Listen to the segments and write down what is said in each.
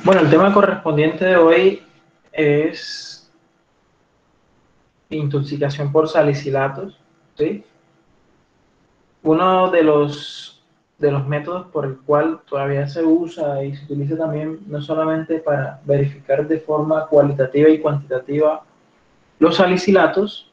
Bueno, el tema correspondiente de hoy es intoxicación por salicilatos, ¿sí? Uno de los métodos por el cual todavía se usa y se utiliza también no solamente para verificar de forma cualitativa y cuantitativa los salicilatos,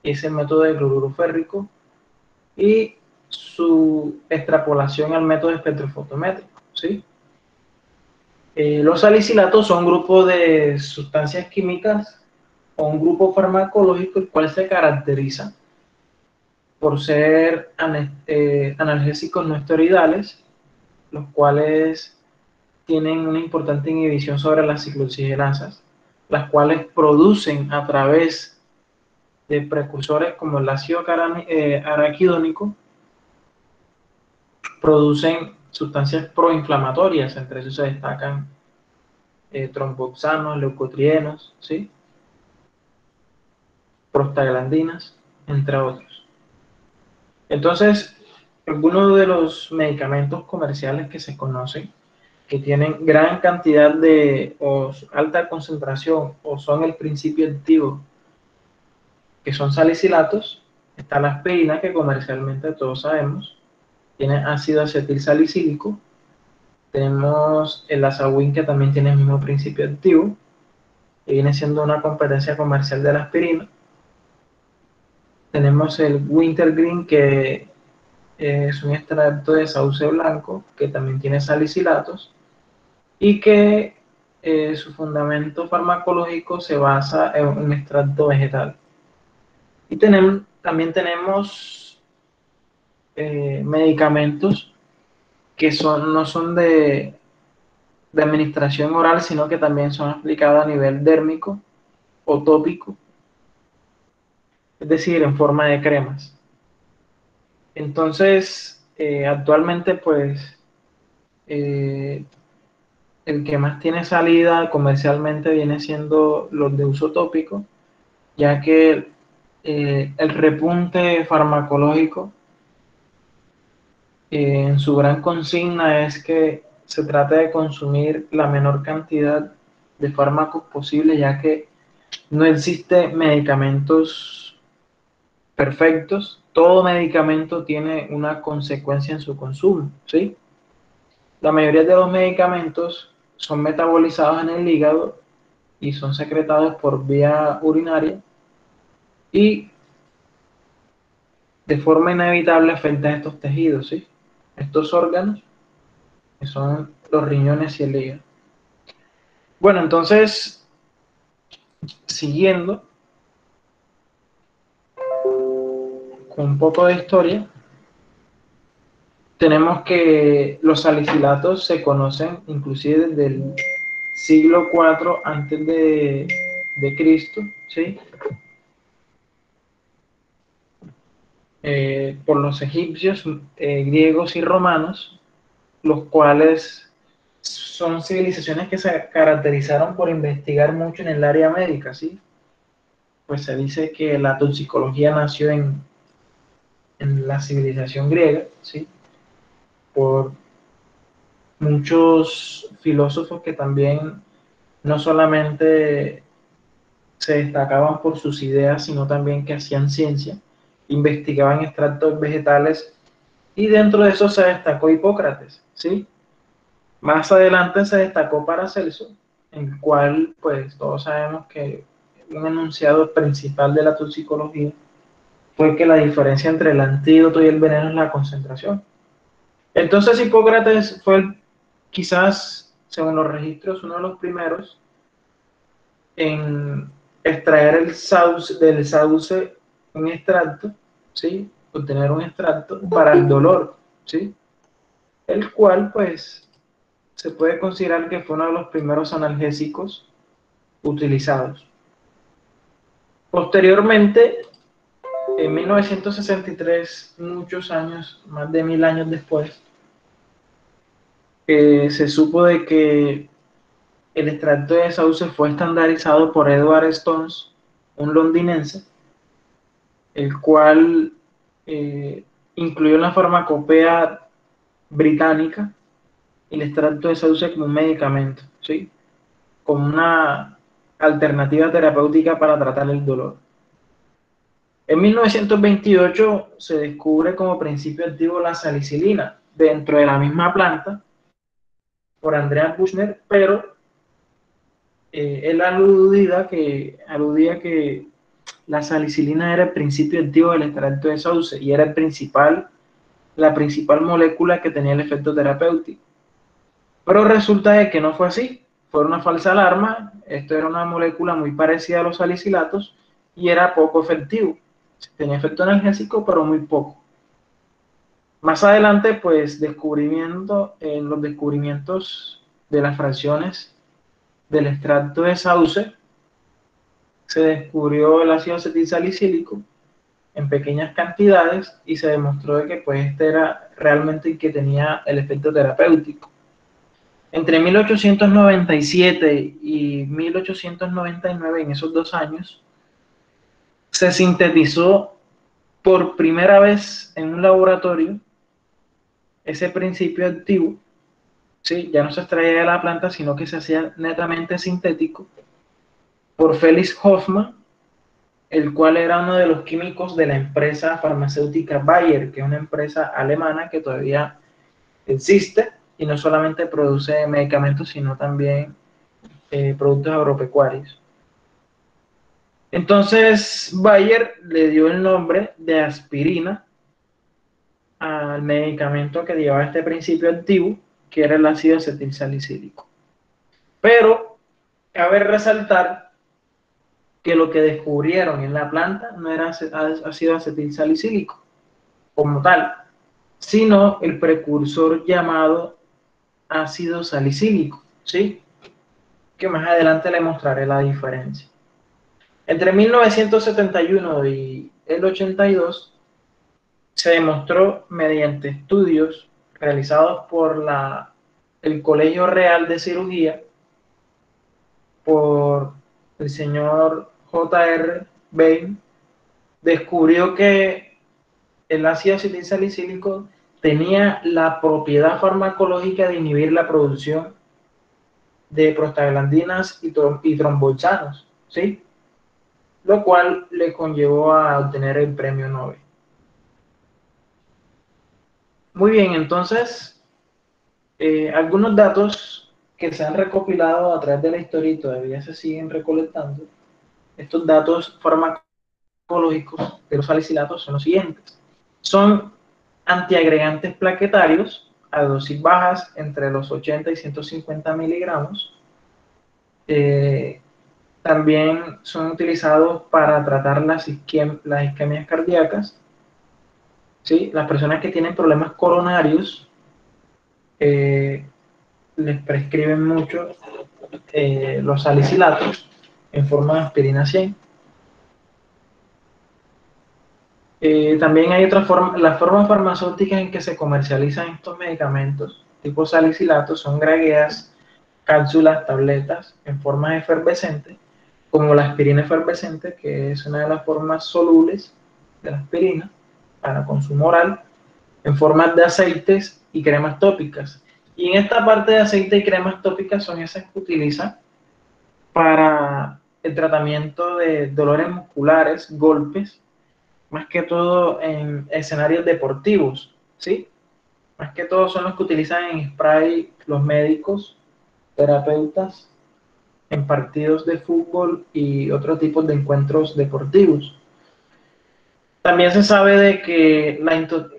es el método de cloruro férrico y su extrapolación al método espectrofotométrico, ¿sí? Los salicilatos son un grupo de sustancias químicas o un grupo farmacológico el cual se caracteriza por ser analgésicos no esteroidales, los cuales tienen una importante inhibición sobre las ciclooxigenasas, las cuales producen a través de precursores como el ácido araquidónico, producen sustancias proinflamatorias, entre ellos se destacan tromboxanos, leucotrienos, ¿sí? Prostaglandinas, entre otros. Entonces, algunos de los medicamentos comerciales que se conocen, que tienen gran cantidad de o alta concentración o son el principio activo, que son salicilatos, está la aspirina, que comercialmente todos sabemos, tiene ácido acetil salicílico, tenemos el Azawin, que también tiene el mismo principio activo, que viene siendo una competencia comercial de la aspirina. Tenemos el Wintergreen, que es un extracto de sauce blanco que también tiene salicilatos y que su fundamento farmacológico se basa en un extracto vegetal. Y también tenemos medicamentos que no son de administración oral, sino que también son aplicados a nivel dérmico o tópico, es decir, en forma de cremas. Entonces, actualmente, pues, eh, el que más tiene salida comercialmente viene siendo los de uso tópico, ya que el repunte farmacológico en su gran consigna es que se trata de consumir la menor cantidad de fármacos posible, ya que no existe medicamentos perfectos. Todo medicamento tiene una consecuencia en su consumo, ¿sí? La mayoría de los medicamentos son metabolizados en el hígado y son secretados por vía urinaria y de forma inevitable afectan estos tejidos, ¿sí? Estos órganos, que son los riñones y el hígado. Bueno, entonces, siguiendo con un poco de historia, tenemos que los salicilatos se conocen inclusive desde el siglo IV antes de Cristo, ¿sí? Por los egipcios, griegos y romanos, los cuales son civilizaciones que se caracterizaron por investigar mucho en el área médica, ¿sí? Pues se dice que la toxicología nació en la civilización griega, ¿sí? Por muchos filósofos que también no solamente se destacaban por sus ideas, sino también que hacían ciencia, investigaban extractos vegetales y dentro de eso se destacó Hipócrates, ¿sí? Más adelante se destacó Paracelso, en el cual pues todos sabemos que un enunciado principal de la toxicología fue que la diferencia entre el antídoto y el veneno es la concentración. Entonces Hipócrates fue quizás, según los registros, uno de los primeros en extraer del sauce un extracto, ¿sí? Obtener un extracto para el dolor, ¿sí? El cual pues se puede considerar que fue uno de los primeros analgésicos utilizados. Posteriormente, en 1963, muchos años, más de 1000 años después, se supo de que el extracto de sauce fue estandarizado por Edward Stones, un londinense, el cual eh, incluyó en la farmacopea británica el extracto de sauce como un medicamento, ¿sí? Como una alternativa terapéutica para tratar el dolor. En 1928 se descubre como principio activo la salicilina dentro de la misma planta por Andreas Buchner, pero él aludía que la salicilina era el principio activo del extracto de sauce y era la principal molécula que tenía el efecto terapéutico. Pero resulta de que no fue así, fue una falsa alarma, esto era una molécula muy parecida a los salicilatos y era poco efectivo. Tenía efecto analgésico, pero muy poco. Más adelante, pues, en los descubrimientos de las fracciones del extracto de sauce, se descubrió el ácido acetilsalicílico en pequeñas cantidades y se demostró de que pues este era realmente el que tenía el efecto terapéutico. Entre 1897 y 1899, en esos 2 años, se sintetizó por primera vez en un laboratorio ese principio activo, ¿sí? Ya no se extraía de la planta, sino que se hacía netamente sintético por Felix Hoffmann, el cual era uno de los químicos de la empresa farmacéutica Bayer, que es una empresa alemana que todavía existe y no solamente produce medicamentos, sino también productos agropecuarios. Entonces, Bayer le dio el nombre de aspirina al medicamento que llevaba este principio activo, que era el ácido acetilsalicílico. Pero cabe resaltar que lo que descubrieron en la planta no era ácido acetilsalicílico como tal, sino el precursor llamado ácido salicílico, ¿sí? Que más adelante le mostraré la diferencia. Entre 1971 y el 82 se demostró mediante estudios realizados por el Colegio Real de Cirugía, por el señor J.R. Bain, descubrió que el ácido acetilsalicílico tenía la propiedad farmacológica de inhibir la producción de prostaglandinas y tromboxanos, ¿sí? Lo cual le conllevó a obtener el premio Nobel. Muy bien, entonces, algunos datos que se han recopilado a través de la historia y todavía se siguen recolectando, estos datos farmacológicos de los salicilatos son los siguientes. Son antiagregantes plaquetarios a dosis bajas entre los 80 y 150 miligramos. También son utilizados para tratar las isquemias cardíacas. ¿Sí? Las personas que tienen problemas coronarios les prescriben mucho los salicilatos en forma de aspirina 100. También hay otra forma, las formas farmacéuticas en que se comercializan estos medicamentos, tipo salicilatos, son gragueas, cápsulas, tabletas en forma efervescente, como la aspirina efervescente, que es una de las formas solubles de la aspirina para consumo oral, en formas de aceites y cremas tópicas. Y en esta parte de aceite y cremas tópicas son esas que utilizan para el tratamiento de dolores musculares, golpes, más que todo en escenarios deportivos, ¿sí? Más que todo son los que utilizan en spray los médicos, terapeutas, en partidos de fútbol y otros tipos de encuentros deportivos. También se sabe de que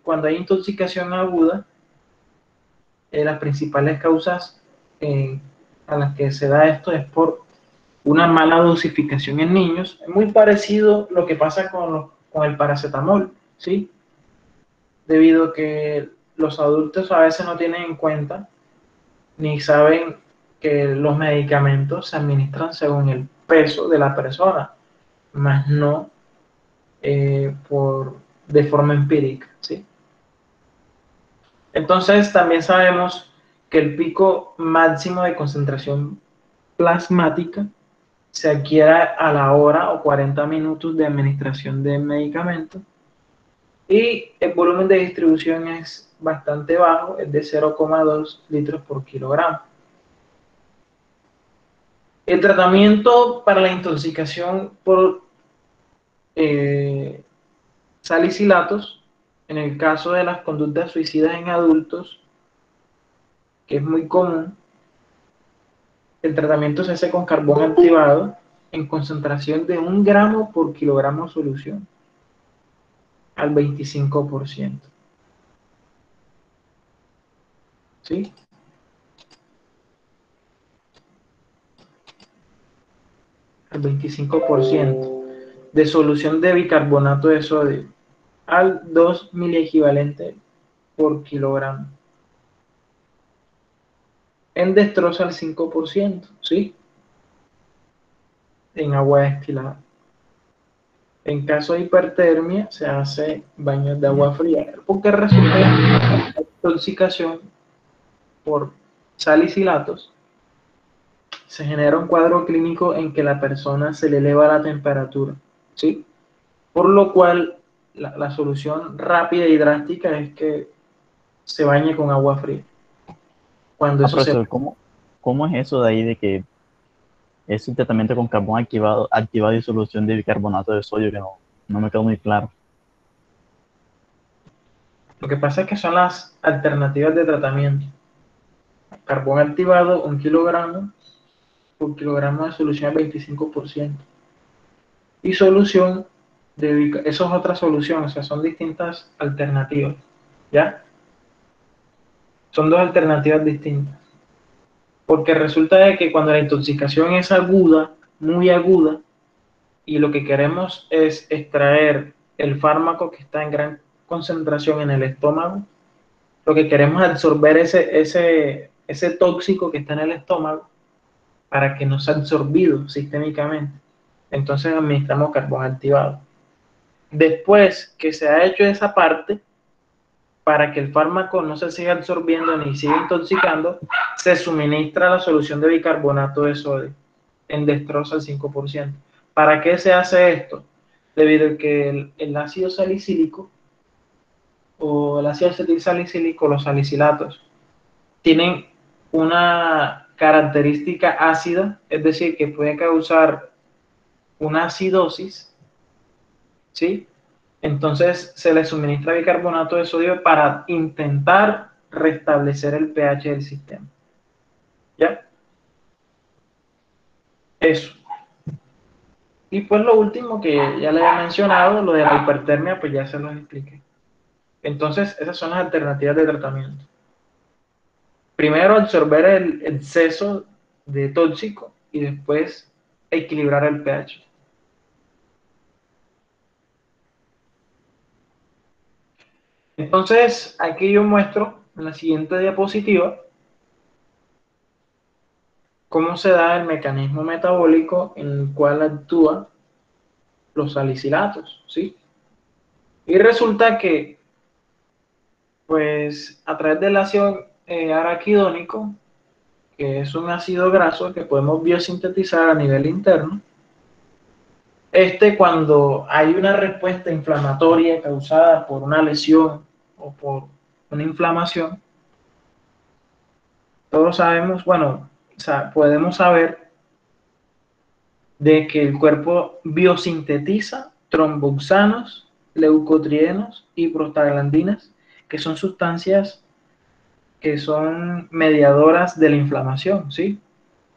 cuando hay intoxicación aguda, las principales causas a las que se da esto es por una mala dosificación en niños. Es muy parecido lo que pasa con el paracetamol, ¿sí? Debido a que los adultos a veces no tienen en cuenta ni saben que los medicamentos se administran según el peso de la persona, más no de forma empírica, ¿sí? Entonces también sabemos que el pico máximo de concentración plasmática se adquiere a la hora o 40 minutos de administración del medicamento y el volumen de distribución es bastante bajo, es de 0,2 litros por kilogramo. El tratamiento para la intoxicación por salicilatos, en el caso de las conductas suicidas en adultos, que es muy común, el tratamiento se hace con carbón activado en concentración de 1 gramo por kilogramo de solución al 25%. ¿Sí? Al 25% de solución de bicarbonato de sodio al 2 miliequivalente por kilogramo. En destroza al 5%, ¿sí? En agua destilada. En caso de hipertermia, se hace baños de agua fría, porque resulta la intoxicación por salicilatos. Se genera un cuadro clínico en que la persona se le eleva la temperatura, ¿sí? Por lo cual, la solución rápida y drástica es que se bañe con agua fría. Cuando Ah, eso se... profesor, ¿cómo es eso de ahí de que es un tratamiento con carbón activado y solución de bicarbonato de sodio que no me quedó muy claro? Lo que pasa es que son las alternativas de tratamiento. Carbón activado, 1 kilogramo por kilogramo de solución al 25%. Y solución eso es otra solución, o sea, son distintas alternativas, ¿ya? Son dos alternativas distintas. Porque resulta de que cuando la intoxicación es aguda, muy aguda, y lo que queremos es extraer el fármaco que está en gran concentración en el estómago, lo que queremos es absorber ese tóxico que está en el estómago para que no sea absorbido sistémicamente. Entonces administramos carbón activado. Después que se ha hecho esa parte, para que el fármaco no se siga absorbiendo ni siga intoxicando, se suministra la solución de bicarbonato de sodio en destroza al 5%. ¿Para qué se hace esto? Debido a que el ácido salicílico o el ácido acetilsalicílico, los salicilatos, tienen una característica ácida, es decir, que puede causar una acidosis, ¿sí? Entonces se le suministra bicarbonato de sodio para intentar restablecer el pH del sistema. ¿Ya? Eso. Y pues lo último que ya le había mencionado, lo de la hipertermia, pues ya se los expliqué. Entonces, esas son las alternativas de tratamiento. Primero, absorber el exceso de tóxico y después equilibrar el pH. Entonces, aquí yo muestro en la siguiente diapositiva cómo se da el mecanismo metabólico en el cual actúan los salicilatos, ¿sí? Y resulta que, pues, a través del ácido araquidónico, que es un ácido graso que podemos biosintetizar a nivel interno, cuando hay una respuesta inflamatoria causada por una lesión o por una inflamación, todos sabemos, bueno, podemos saber de que el cuerpo biosintetiza tromboxanos, leucotrienos y prostaglandinas, que son sustancias que son mediadoras de la inflamación, ¿sí?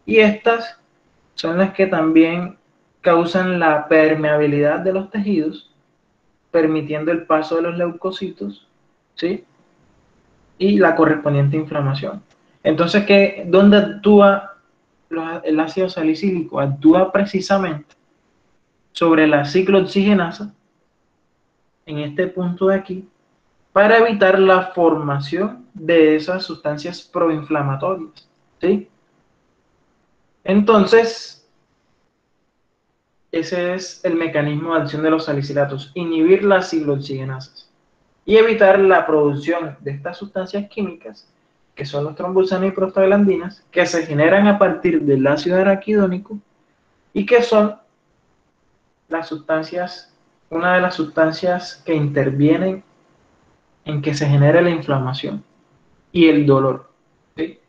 Y estas son las que también causan la permeabilidad de los tejidos, permitiendo el paso de los leucocitos, ¿sí? Y la correspondiente inflamación. Entonces, ¿dónde actúa el ácido salicílico? Actúa precisamente sobre la ciclooxigenasa, en este punto de aquí, para evitar la formación de esas sustancias proinflamatorias, ¿sí? Entonces, ese es el mecanismo de acción de los salicilatos, inhibir las ciclooxigenasas y evitar la producción de estas sustancias químicas, que son los tromboxanos y prostaglandinas, que se generan a partir del ácido araquidónico y que son las sustancias una de las sustancias que intervienen en que se genere la inflamación y el dolor. ¿Sí?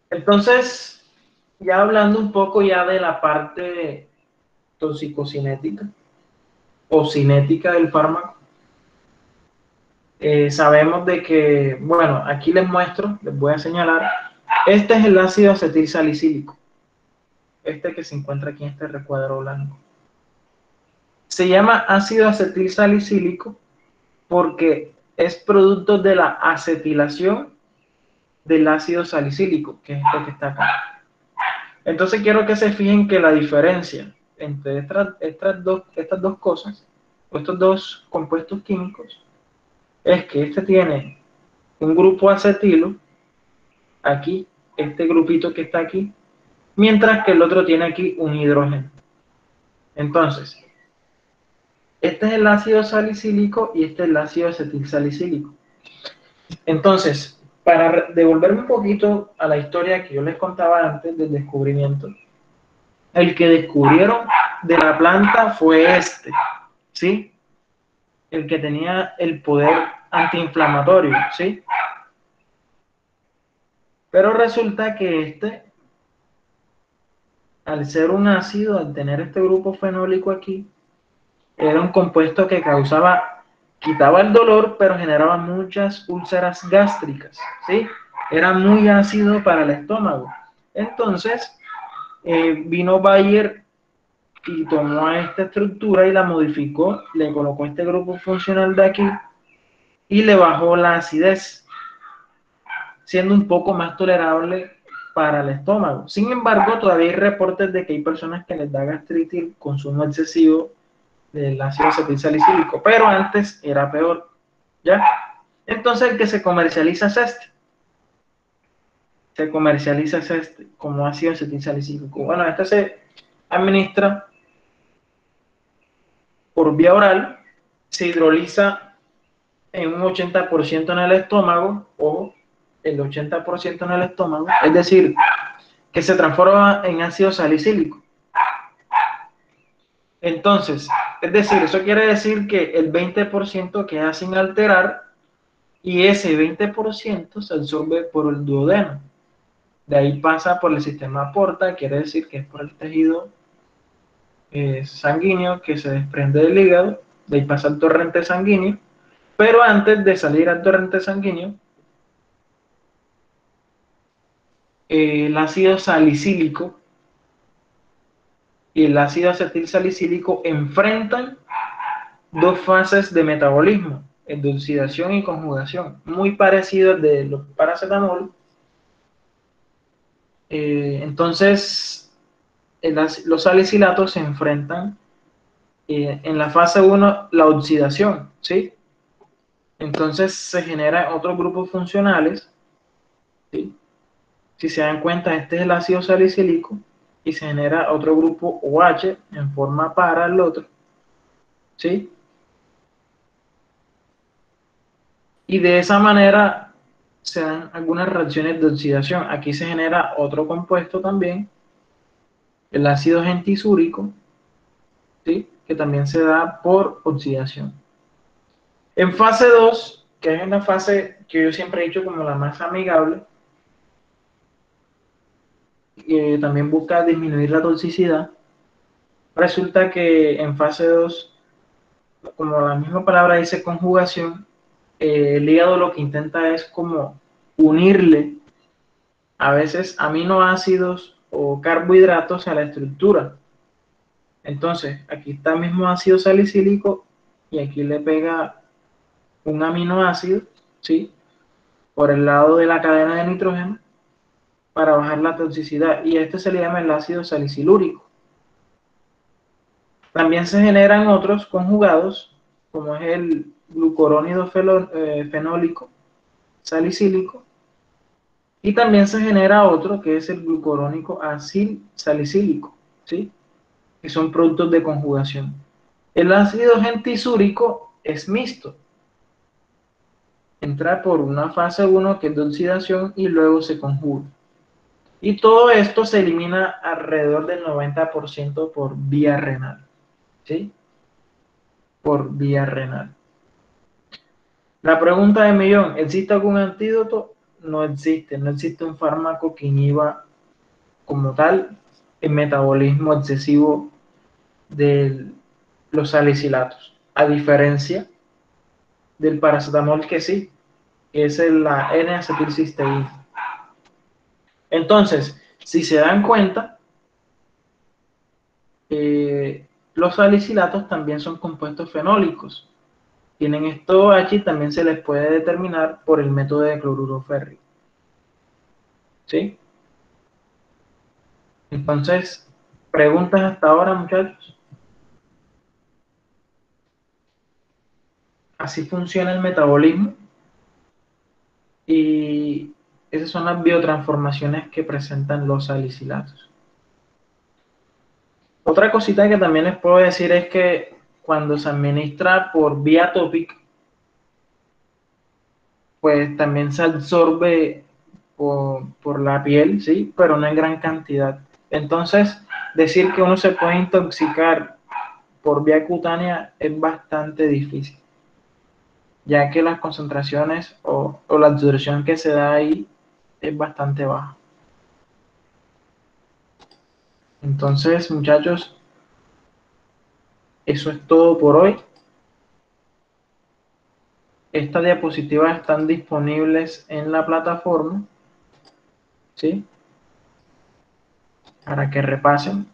Entonces, ya hablando un poco ya de la parte toxicocinética o cinética del fármaco, sabemos de que, bueno, aquí les muestro, les voy a señalar, este es el ácido acetil salicílico, este que se encuentra aquí en este recuadro blanco. Se llama ácido acetil salicílico porque es producto de la acetilación del ácido salicílico, que es este que está acá. Entonces quiero que se fijen que la diferencia entre estas dos cosas, o estos dos compuestos químicos, es que este tiene un grupo acetilo, aquí, este grupito que está aquí, mientras que el otro tiene aquí un hidrógeno. Entonces, este es el ácido salicílico y este es el ácido acetilsalicílico. Entonces, para devolverme un poquito a la historia que yo les contaba antes del descubrimiento, el que descubrieron de la planta fue este, ¿sí? El que tenía el poder antiinflamatorio, ¿sí? Pero resulta que este, al ser un ácido, al tener este grupo fenólico aquí, era un compuesto que quitaba el dolor, pero generaba muchas úlceras gástricas, ¿sí? Era muy ácido para el estómago. Entonces, vino Bayer y tomó esta estructura y la modificó, le colocó este grupo funcional de aquí y le bajó la acidez, siendo un poco más tolerable para el estómago. Sin embargo, todavía hay reportes de que hay personas que les da gastritis, consumo excesivo del ácido acetilsalicílico, pero antes era peor, ¿ya? Entonces el que se comercializa es este. Se comercializa este como ácido acetilsalicílico. Bueno, este se administra por vía oral, se hidroliza en un 80% en el estómago, o el 80% en el estómago, es decir, que se transforma en ácido salicílico. Entonces, es decir, eso quiere decir que el 20% queda sin alterar y ese 20% se absorbe por el duodeno. De ahí pasa por el sistema porta, quiere decir que es por el tejido sanguíneo que se desprende del hígado, de ahí pasa al torrente sanguíneo, pero antes de salir al torrente sanguíneo, el ácido salicílico y el ácido acetilsalicílico enfrentan dos fases de metabolismo, de oxidación y conjugación, muy parecidos de los paracetamol. Entonces, los salicilatos se enfrentan en la fase 1, la oxidación, ¿sí? Entonces se generan otros grupos funcionales, ¿sí? Si se dan cuenta, este es el ácido salicílico y se genera otro grupo OH en forma para el otro, ¿sí? Y de esa manera se dan algunas reacciones de oxidación. Aquí se genera otro compuesto también, el ácido gentisúrico, ¿sí? Que también se da por oxidación. En fase 2, que es una fase que yo siempre he dicho como la más amigable, que también busca disminuir la toxicidad, resulta que en fase 2, como la misma palabra dice conjugación, el hígado lo que intenta es como unirle a veces aminoácidos o carbohidratos a la estructura. Entonces, aquí está el mismo ácido salicílico y aquí le pega un aminoácido, ¿sí? Por el lado de la cadena de nitrógeno para bajar la toxicidad, y a este se le llama el ácido salicilúrico. También se generan otros conjugados, como es el glucurónido fenólico salicílico, y también se genera otro que es el glucurónico acil salicílico, ¿sí? Que son productos de conjugación. El ácido gentisúrico es mixto. Entra por una fase 1 que es de oxidación y luego se conjuga. Y todo esto se elimina alrededor del 90% por vía renal, ¿sí? Por vía renal. La pregunta de millón, ¿existe algún antídoto? No existe, no existe un fármaco que inhiba como tal el metabolismo excesivo de los salicilatos, a diferencia del paracetamol que sí, que es la N-acetilcisteína. Entonces, si se dan cuenta, los salicilatos también son compuestos fenólicos. Tienen esto aquí, también se les puede determinar por el método de cloruro férrico. ¿Sí? Entonces, preguntas hasta ahora, muchachos. Así funciona el metabolismo y esas son las biotransformaciones que presentan los salicilatos. Otra cosita que también les puedo decir es que cuando se administra por vía tópica, pues también se absorbe por la piel, ¿sí? Pero no en gran cantidad. Entonces, decir que uno se puede intoxicar por vía cutánea es bastante difícil, ya que las concentraciones o la absorción que se da ahí es bastante baja. Entonces, muchachos, eso es todo por hoy. Estas diapositivas están disponibles en la plataforma, ¿sí? Para que repasen.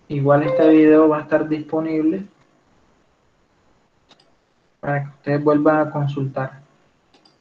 Igual este video va a estar disponible para que ustedes vuelvan a consultar.